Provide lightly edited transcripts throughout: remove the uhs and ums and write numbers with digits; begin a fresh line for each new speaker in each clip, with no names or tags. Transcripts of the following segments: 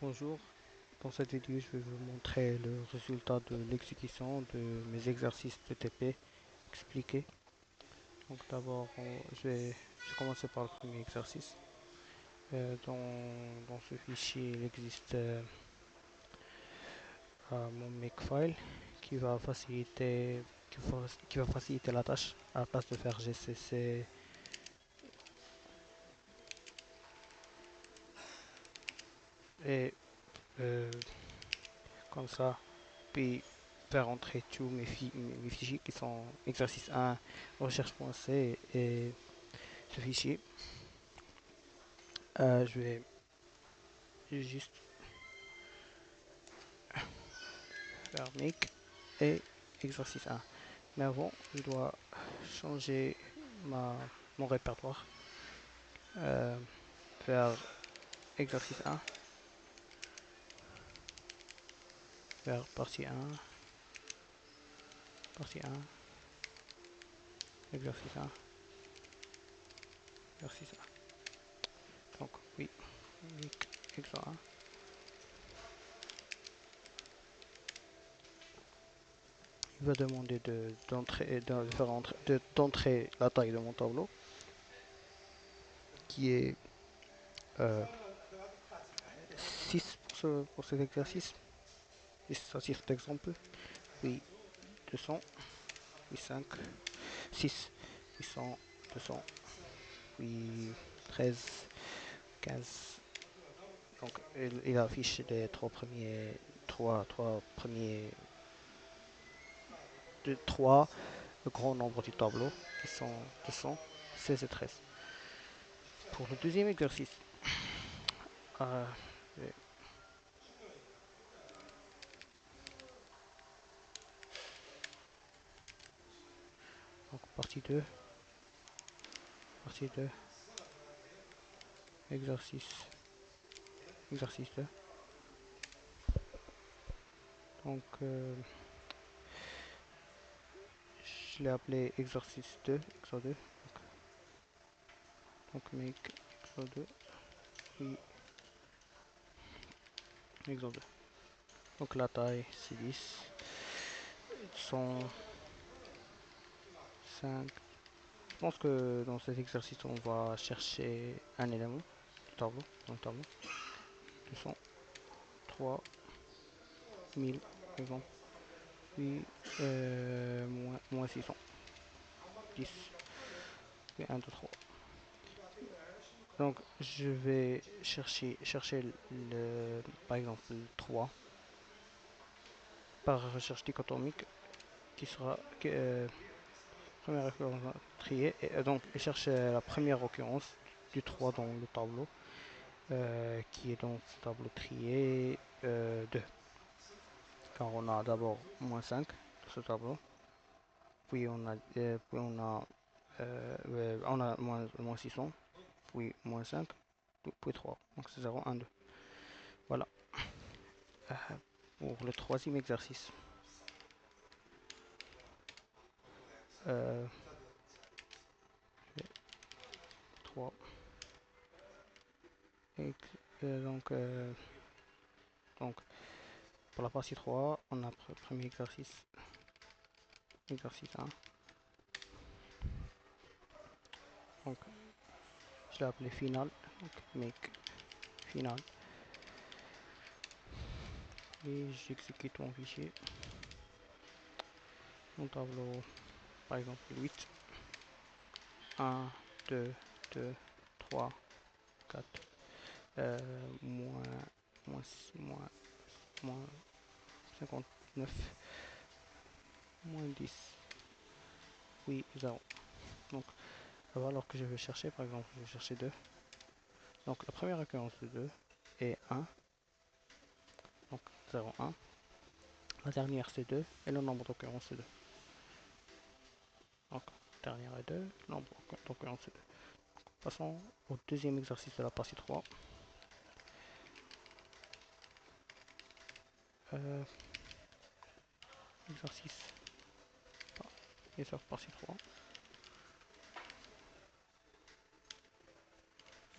Bonjour, dans cette vidéo je vais vous montrer le résultat de l'exécution de mes exercices TTP expliqués. Donc d'abord je vais commencer par le premier exercice. Dans ce fichier il existe mon makefile qui va faciliter qui va faciliter la tâche à la place de faire GCC et euh, comme ça puis faire entrer tous mes fichiers qui sont exercice 1 recherche.c et ce fichier. Je vais juste faire make et exercice 1. Mais avant, je dois changer mon répertoire. Euh, Faire exercice 1, faire partie 1, partie 1, exercice 1, exercice 1. Donc oui, make exercice 1. Il va demander d'entrer la taille de mon tableau qui est 6 pour cet exercice, 6 à titre d'exemple. Oui, 200, oui 5, 6, 800, 200, oui 13, 15. Donc il affiche les trois premiers, trois le grand nombre du tableau qui sont 200, 16 et 13. Pour le deuxième exercice, euh, donc partie 2, exercice, exercice 2. Donc je l'ai appelé exercice 2, exo 2. Donc make exo 2, oui, exo 2. Donc la taille c'est 10, 105. Je pense que dans cet exercice on va chercher un élément du tableau, dans le tableau. 200, 3, 1000, par exemple. Puis moins 600, 10, puis 1, 2, 3. Donc je vais chercher par exemple le 3 par recherche dichotomique qui sera première occurrence triée. Et donc je cherche la première occurrence du 3 dans le tableau qui est dans ce tableau trié 2. Car on a d'abord moins 5 dans ce tableau, puis on a moins 600, puis moins 5, puis 3. Donc c'est 0, 1, 2. Voilà. Euh, pour le troisième exercice. Euh, 3. Et, donc, pour la partie 3, on a le premier exercice, exercice 1. Donc, je l'ai appelé final. Donc, make final. Et j'exécute mon fichier. Mon tableau, par exemple, 8. 1, 2, 2, 3, 4, moins, moins, moins 59, moins 10, oui, 0. Donc, alors que je vais chercher, par exemple, je vais chercher 2. Donc, la première occurrence de 2 est 1. Donc, 0, 1. La dernière, c'est 2. Et le nombre d'occurrences, c'est 2. Donc, la dernière est 2. Le nombre d'occurrences, c'est 2. Passons au deuxième exercice de la partie 3. Euh, exercice. Partie 3.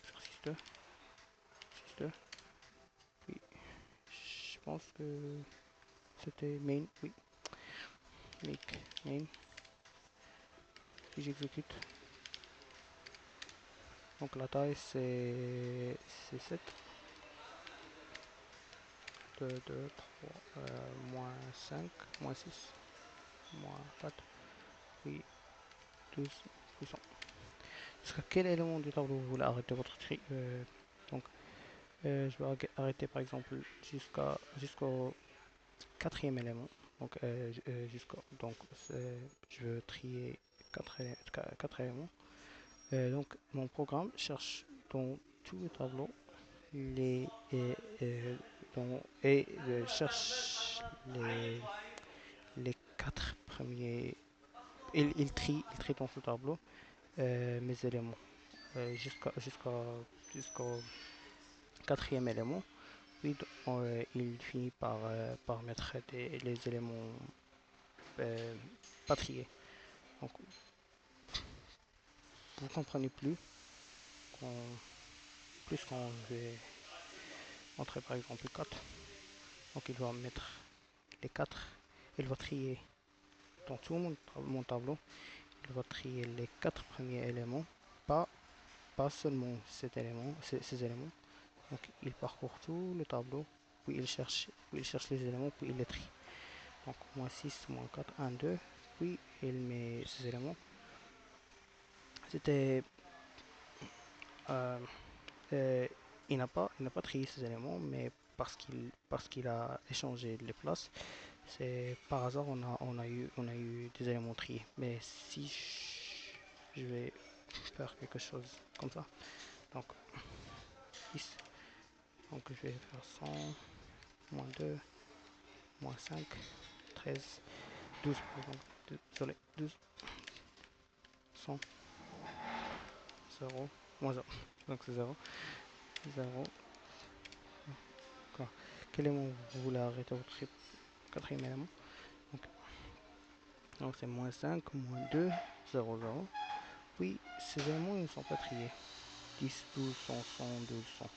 Exercice 2. Exercice 2. Puis je pense que c'était main, oui, make main, puis j'exécute. Donc la taille c'est 7, 2, 2, 3, moins 5, moins 6, moins 4, puis 12, puissant. Jusqu'à quel élément du tableau vous voulez arrêter votre tri? Donc je vais arrêter par exemple jusqu'au quatrième élément. Donc, je veux trier 4 éléments. Donc, mon programme cherche dans tout le tableau les cherche les 4 premiers. Il trie dans ce tableau mes éléments jusqu'au quatrième élément. Puis il finit par mettre les éléments euh, pas triés. Donc, vous comprenez quand, plus quand je vais entrer par exemple 4. Donc il va mettre les 4, il va trier dans tout mon tableau, il va trier les 4 premiers éléments, pas, pas seulement ces éléments. Donc il parcourt tout le tableau, puis il cherche les éléments, puis il les trie. Donc moins 6, moins 4, 1, 2, puis il met ces éléments. C'était euh, il n'a pas trié ces éléments, mais parce qu'il a échangé les places, c'est par hasard on a eu des éléments triés. Mais si je vais faire quelque chose comme ça, donc 10, donc je vais faire 100, moins 2, moins 5, 13, 12 par exemple, désolé, 12, 100, 0, moins 0, donc c'est 0, 0, quoi. Quel élément vous voulez arrêter votre quatrième élément? Donc c'est moins 5, moins 2, 0, 0. Puis ces éléments ils ne sont pas triés. 10, 12, 100, 100, 12, 100.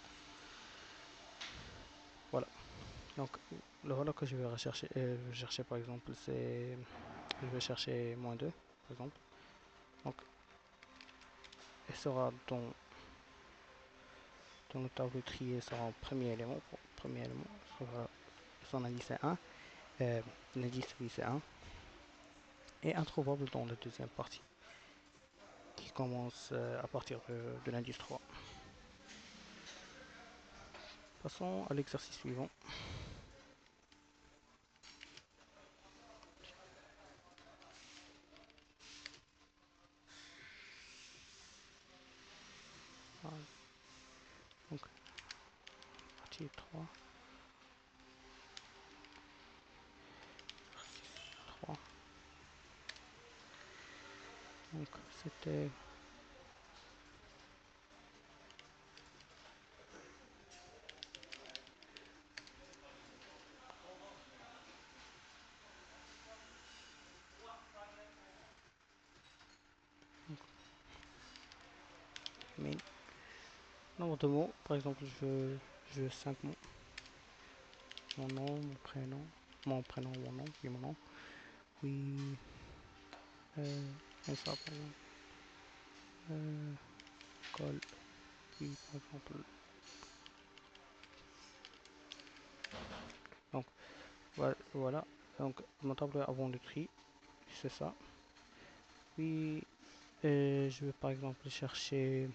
Voilà. Donc le voilà que je vais rechercher, chercher par exemple, je vais chercher moins 2 par exemple. Donc elle sera dans le tableau trié sera en premier élément. Premier élément, son indice est 1. L'indice oui c'est 1. Et introuvable dans la deuxième partie qui commence à partir de l'indice 3. Passons à l'exercice suivant. Donc partie 3, 3. Donc c'était mais nombre de mots. Par exemple, je veux 5 mots. Mon nom, mon prénom, mon nom, puis mon nom. Puis et ça par exemple. Euh, Col, puis par exemple. Donc voilà. Donc mon tableau avant le tri, c'est ça. Puis je vais par exemple chercher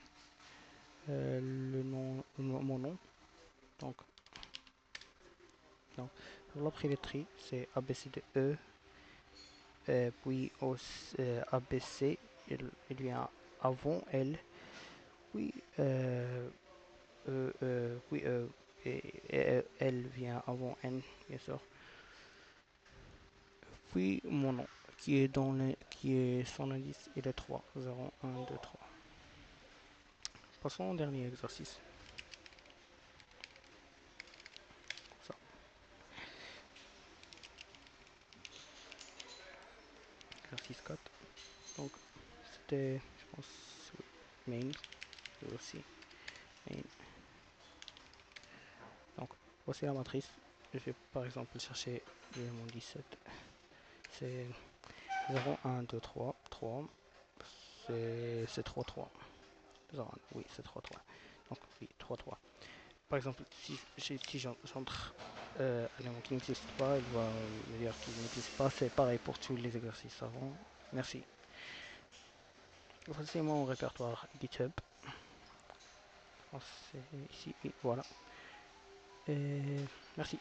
le nom, mon nom. Donc, donc pour l'après le tri, c'est ABCDE. Puis au ABC, il vient avant L. Puis puis et L vient avant N, bien sûr. Puis mon nom, qui est son indice, il est 3, 0, 1, 2, 3. Passons au dernier exercice. Ça. Exercice 4. Donc, c'était, je pense, main, aussi, main. Donc, voici la matrice. je vais par exemple chercher l'élément 17. C'est 0, 1, 2, 3, 3. C'est 3, 3. 0, 1, oui, c'est 3, 3. Donc, oui, 3, 3. Par exemple, si j'entre un élément qui n'existe pas, il va me dire qu'il n'existe pas. C'est pareil pour tous les exercices avant. Merci. Voici mon répertoire GitHub. C'est ici, oui, voilà. Et merci.